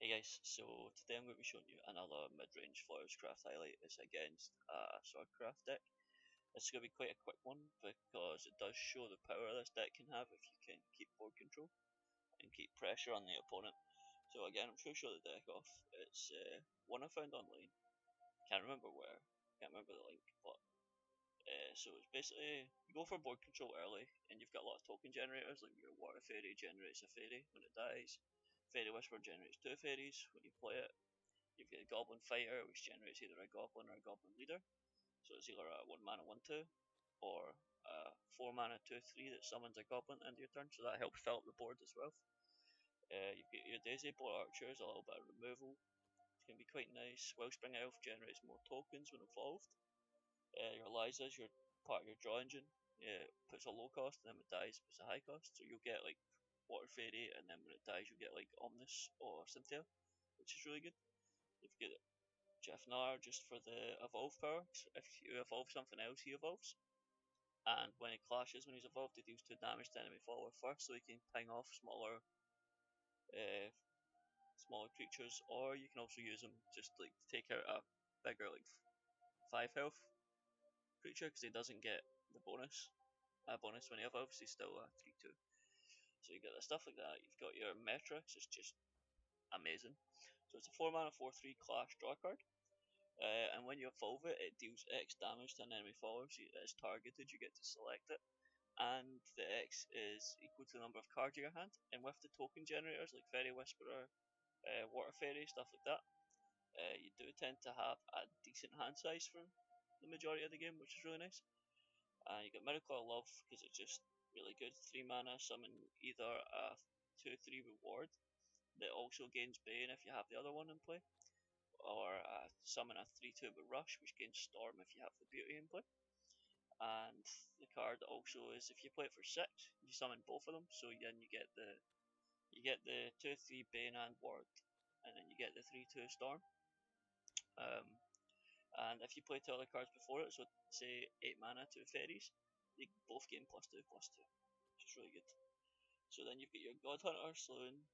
Hey guys, so today I'm going to be showing you another mid-range Forestcraft highlight. It's against a Swordcraft deck. It's going to be quite a quick one because it does show the power this deck can have if you can keep board control and keep pressure on the opponent. So again, I'm just going to show the deck off. It's one I found online. Can't remember where, can't remember the link, but so it's basically you go for board control early, and you've got a lot of token generators. Like your Water Fairy generates a fairy when it dies. Fairy Whisperer generates 2 fairies when you play it. You've got a Goblin Fighter, which generates either a Goblin or a Goblin Leader. So it's either a 1 mana 1/2 or a 4 mana 2/3 that summons a Goblin into your turn, so that helps fill up the board as well. You've got your Daisy Bolt Archers, a little bit of removal. It can be quite nice. Wellspring Elf generates more tokens when evolved. Your Liza's your part of your draw engine. Puts a low cost, and then when it dies, puts a high cost. So you'll get like Water Fairy, and then when it dies, you'll get like Omnis or Cynthia, which is really good. You've got Jeffnar just for the evolve power. If you evolve something else, he evolves. And when it clashes, when he's evolved, it deals 2 damage to enemy follower first, so he can ping off uh, smaller creatures, or you can also use him just like to take out a bigger like 5 health creature because he doesn't get the bonus when he evolves. He's still a 3/2. So you get the stuff like that. You've got your Metrix, it's just amazing. So it's a 4 mana 4/3 clash draw card. And when you evolve it, it deals X damage to an enemy follower, so it's targeted, you get to select it. And the X is equal to the number of cards in your hand. And with the token generators like Fairy Whisperer, Water Fairy, stuff like that, you do tend to have a decent hand size for the majority of the game, which is really nice. You get Miracle of Love because it's just really good. 3 mana, summon either a 2/3 reward that also gains Bane if you have the other one in play, or summon a 3/2 with Rush, which gains Storm if you have the Beauty in play. And the card also is if you play it for 6, you summon both of them, so then you get the 2/3 Bane and Ward, and then you get the 3/2 Storm. And if you play 2 other cards before it, so say 8 mana, 2 fairies, you both gain +2/+2, which is really good. So then you've got your God Hunter Sloan.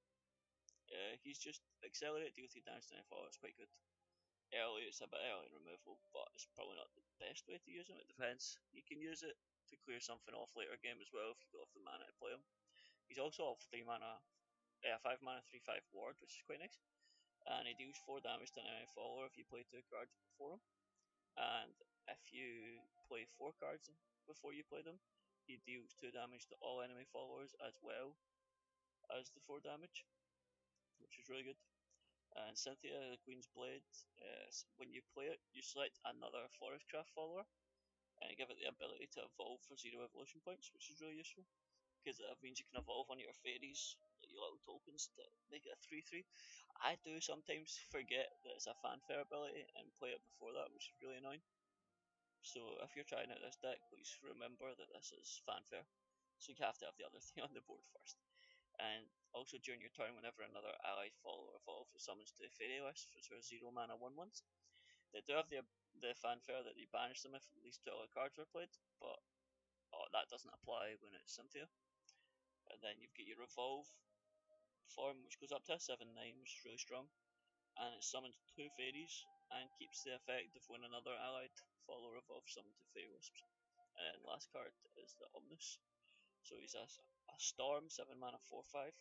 He's just accelerate, deal 3 damage to any follower, it's quite good. Early, it's a bit early in removal, but it's probably not the best way to use him. It depends. You can use it to clear something off later game as well if you got off the mana to play him. He's also off 5 mana 3/5 ward, which is quite nice. And he deals 4 damage to an enemy follower if you play 2 cards before him. And if you play 4 cards before you play them, he deals 2 damage to all enemy followers as well as the 4 damage, which is really good. And Cynthia, the Queen's Blade, when you play it, you select another Forestcraft follower and give it the ability to evolve for 0 evolution points, which is really useful because that means you can evolve on your fairies, your little tokens, to make it a 3/3. I do sometimes forget that it's a fanfare ability and play it before that, which is really annoying. So if you're trying out this deck, please remember that this is fanfare. So you have to have the other thing on the board first. And also during your turn, whenever another allied follower evolves, it summons 2 fairy lists, which are 0 mana 1/1s. They do have the fanfare that you banish them if at least 2 other cards are played, but that doesn't apply when it's Cynthia. And then you've got your Revolve form, which goes up to a 7/9, which is really strong, and it summons 2 fairies and keeps the effect of when another allied follower evolves summon 2 fairy wisps. And last card is the Omnis. So he's a Storm, 7 mana 4/5,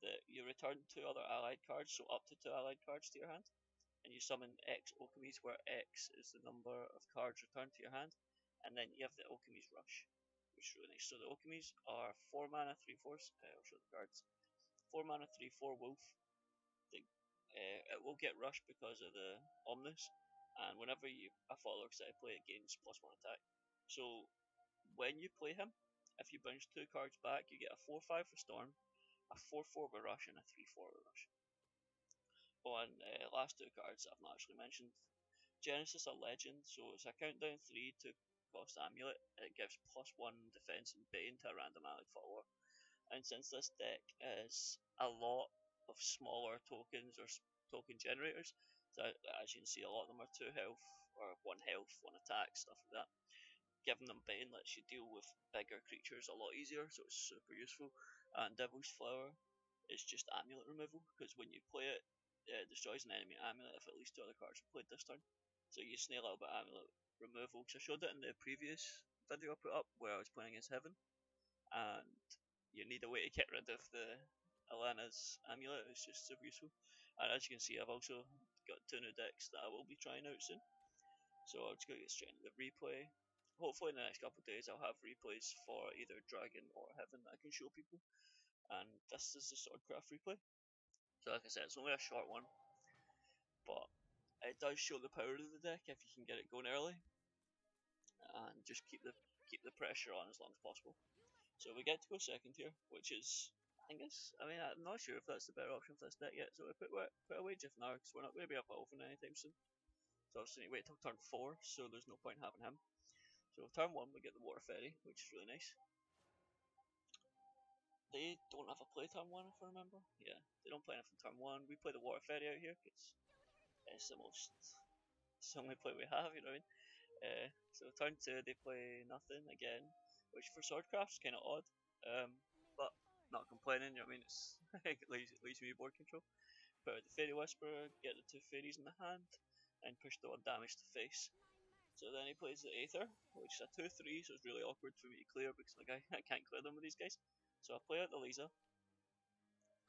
that you return 2 other allied cards, so up to 2 allied cards to your hand, and you summon X Alchemies, where X is the number of cards returned to your hand, and then you have the Alchemies Rush, which is really nice. So the Alchemies are 4 mana 3/4. I'll show the cards. 4 mana 3/4 Wolf. It will get rushed because of the Omnis, and whenever a follower set play, it gains +1 attack. So when you play him, if you bounce 2 cards back, you get a 4/5 for Storm, a 4/4 with Rush, and a 3/4 with Rush. On last 2 cards I've not actually mentioned. Genesis a legend, so it's a countdown 3 to cost amulet. It gives +1 defense and Bane to a random allied follower. And since this deck is a lot of smaller tokens or token generators, so as you can see, a lot of them are 2 health or 1 health, 1 attack, stuff like that. Giving them Bane lets you deal with bigger creatures a lot easier, so it's super useful. And Devil's Flower is just amulet removal, because when you play it, destroys an enemy amulet if at least 2 other cards are played this turn. So you just need a little bit of amulet removal. So I showed it in the previous video I put up where I was playing against Heaven, and you need a way to get rid of the Alana's amulet. It's just super useful. And as you can see, I've also got 2 new decks that I will be trying out soon. So I'll just go get straight into the replay. Hopefully in the next couple of days I'll have replays for either Dragon or Heaven that I can show people. And this is the Swordcraft replay. So like I said, it's only a short one, but it does show the power of the deck if you can get it going early, and just keep the pressure on as long as possible. So we get to go second here, which is, I mean, I'm not sure if that's the better option for this deck yet. So we put away Jiff now because we're not going to be evolving anytime soon. So obviously wait till turn 4, so there's no point having him. So turn 1 we get the Water Fairy, which is really nice. They don't have a play turn 1 if I remember. Yeah, they don't play anything turn 1. We play the Water Fairy out here because it's it's the only play we have, you know what I mean? So turn 2 they play nothing again, which for Swordcraft is kind of odd, but not complaining, you know what I mean? It's it leaves me board control. Put out the Fairy Whisperer, get the 2 fairies in the hand, and push the 1 damage to face. So then he plays the Aether, which is a 2/3, so it's really awkward for me to clear because like I can't clear them with these guys. So I play out the Lisa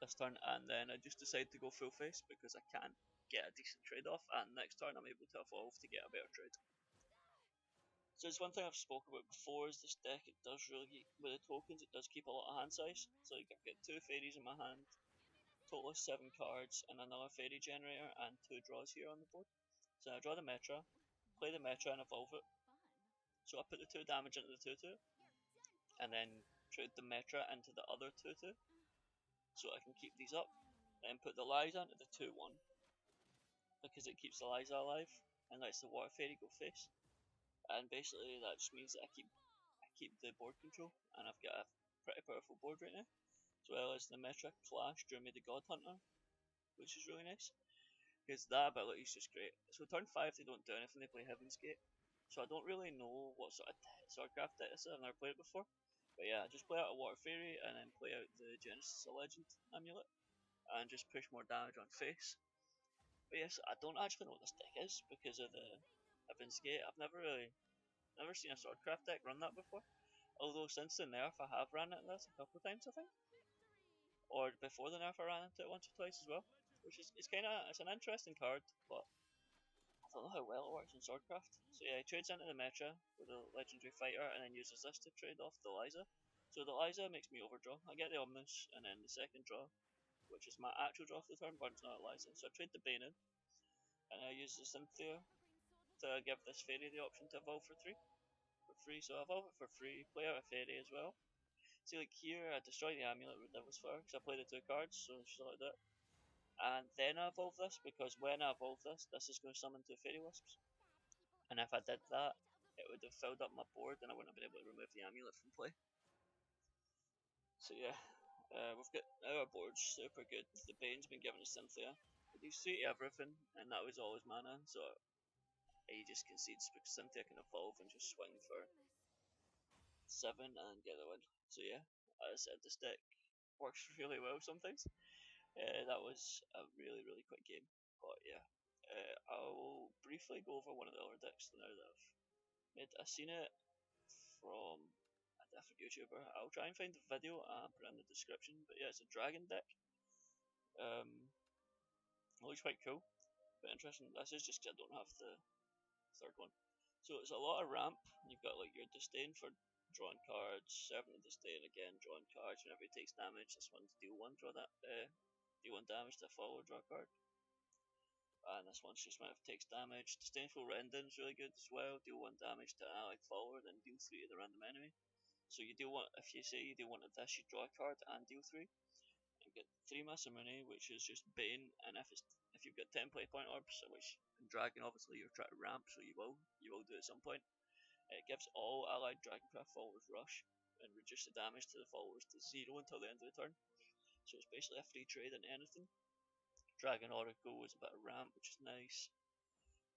this turn, and then I just decide to go full face because I can't get a decent trade off, and next turn I'm able to evolve to get a better trade. So it's one thing I've spoken about before is this deck, it does really, with the tokens, it does keep a lot of hand size. So like I've got 2 fairies in my hand, total of 7 cards, and another fairy generator, and 2 draws here on the board. So I draw the Metra, play the Metra and evolve it. So I put the 2 damage into the 2/2, and then trade the Metra into the other 2/2, so I can keep these up. Then put the Liza into the 2/1, because it keeps the Liza alive, and lets the Water Fairy go face. And basically that just means that I keep the board control, and I've got a pretty powerful board right now. As well as the Metra Clash drew me the God Hunter, which is really nice, because that ability is just great. So turn 5 they don't do anything, they play Heaven's Gate. So I don't really know what sort of Swordcraft deck this is, I've never played it before. But yeah, just play out a Water Fairy and then play out the Genesis of Legend amulet, and just push more damage on face. But yes, I don't actually know what this deck is because of the Heaven's Gate. I've never seen a Swordcraft deck run that before. Although since the nerf I have ran into this a couple of times I think. Or before the nerf I ran into it once or twice as well. Which is it's an interesting card, but I don't know how well it works in Swordcraft. So yeah, he trades into the Metra with a legendary fighter and then uses this to trade off the Liza. So the Liza makes me overdraw. I get the Omnus and then the second draw, which is my actual draw for the turn, but it's not Liza. So I trade the Bane in, and I use the Cynthia to give this fairy the option to evolve for free. So I evolve it for free, play out a fairy as well. See, like here, I destroy the amulet with Devil's Fire because I play the 2 cards, so she's like that. And then I evolve this because when I evolve this is going to summon 2 Fairy Wisps. And if I did that, it would have filled up my board and I wouldn't have been able to remove the amulet from play. So yeah, we've got our board's super good. The Bane's been given to Cynthia. He deals 3 to everything, and that was all his mana, so he just concedes because Cynthia can evolve and just swing for 7 and get the win. So yeah, as I said, this deck works really well sometimes. That was a really quick game, but yeah. I'll briefly go over one of the other decks now that I've made. I've seen it from a different YouTuber. I'll try and find the video and put it in the description. But yeah, it's a dragon deck. It looks quite cool, but interesting. This is just 'cause I don't have the third one. So it's a lot of ramp. You've got like your disdain for drawing cards, servant of disdain again, drawing cards. Whenever he takes damage, this one's deal 1, draw that deal 1 damage to follow, draw a card. And this one's just whenever it takes damage. Disdainful Rending is really good as well. Deal 1 damage to allied follower, then deal 3 to the random enemy. So you deal 1, if you say you deal 1 of this, you draw a card and deal 3. You get 3 Masamune, which is just Bane, and if you've got 10 play point orbs, which in Dragon obviously you're trying to ramp, so you will do it at some point. It gives all allied Dragoncraft followers rush, and reduce the damage to the followers to 0 until the end of the turn. So it's basically a free trade in anything. Dragon Oracle is a bit of ramp, which is nice.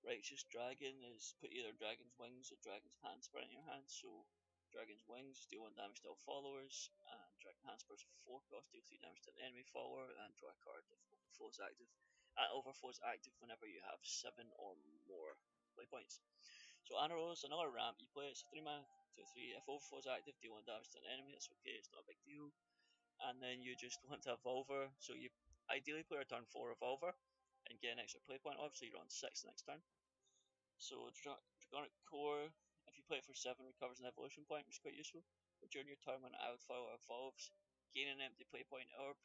Righteous Dragon is put either Dragon's Wings or Dragon's Handspur in your hand. So Dragon's Wings deal 1 damage to all followers, and Dragon Handspur is 4 cost, deal 3 damage to an enemy follower, and draw a card if Overflow is active. and overflow is active whenever you have 7 or more play points. So Anaro is another ramp. You play it, it's a 3 mana 2/3. If overflow is active, deal 1 damage to an enemy. It's okay, it's not a big deal. And then you just want to evolver. So you ideally play a turn 4 evolver and get an extra play point off, so you're on 6 next turn. So Dragonic Core, if you play it for 7, recovers an evolution point, which is quite useful. But during your turn when Outfire evolves, gain an empty play point orb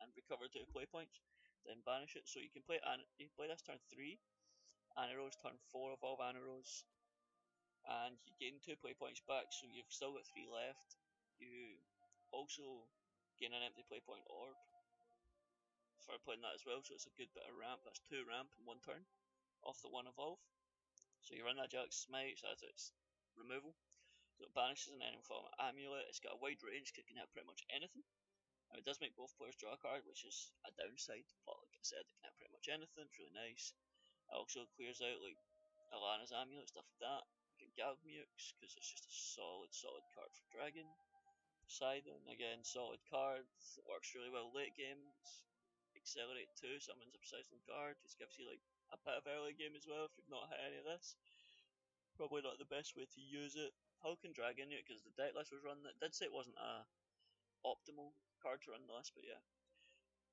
and recover 2 play points, then banish it. So you can play this turn 3, Anaros turn 4, evolve Anaros, and you gain 2 play points back, so you've still got 3 left. You also gain an empty play point orb for playing that as well, so it's a good bit of ramp. That's 2 ramp in 1 turn off the 1 evolve. So you run that Jack Smite as its removal. So it banishes an enemy from an amulet. It's got a wide range because it can hit pretty much anything. And it does make both players draw a card, which is a downside, but like I said, it can hit pretty much anything. It's really nice. It also clears out like Alana's amulet, stuff like that. You can Galgmukes because it's just a solid card for Dragon. Sidon, again, solid card. It works really well late games. Accelerate 2 summons a Precisely card. Just gives you like a bit of early game as well if you've not hit any of this. Probably not the best way to use it. Hulk Dragon it because the deck list was run. It did say it wasn't a optimal card to run the list, but yeah.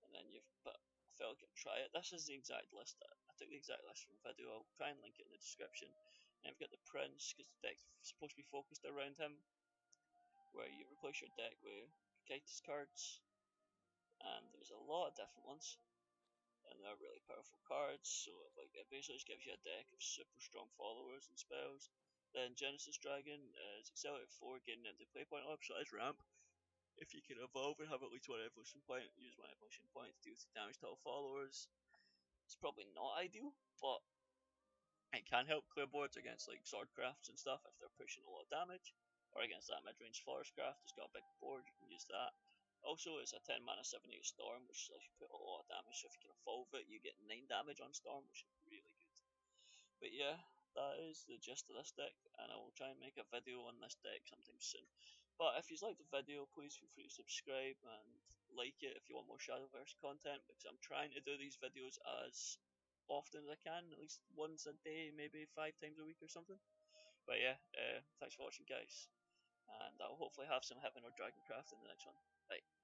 And then but I felt like I'd try it. This is the exact list. I took the exact list from the video. I'll try and link it in the description. And we've got the Prince because the deck's supposed to be focused around him, where you replace your deck with Kites cards, and there's a lot of different ones. And they're really powerful cards, so it basically just gives you a deck of super strong followers and spells. Then Genesis Dragon is Accelerate 4, getting into play point up, so it's ramp. If you can evolve and have at least 1 evolution point, use 1 evolution point to deal damage to all followers. It's probably not ideal, but it can help clear boards against like Swordcrafts and stuff if they're pushing a lot of damage. Or against that Midrange Forestcraft, it's got a big board, you can use that. Also, it's a 10 mana 7/8 Storm, which lets you put a lot of damage, so if you can evolve it, you get 9 damage on Storm, which is really good. But yeah, that is the gist of this deck, and I will try and make a video on this deck sometime soon. But if you like the video, please feel free to subscribe and like it if you want more Shadowverse content, because I'm trying to do these videos as often as I can, at least once a day, maybe 5 times a week or something. But yeah, thanks for watching guys, and I'll hopefully have some Heaven or Dragoncraft in the next one. Bye.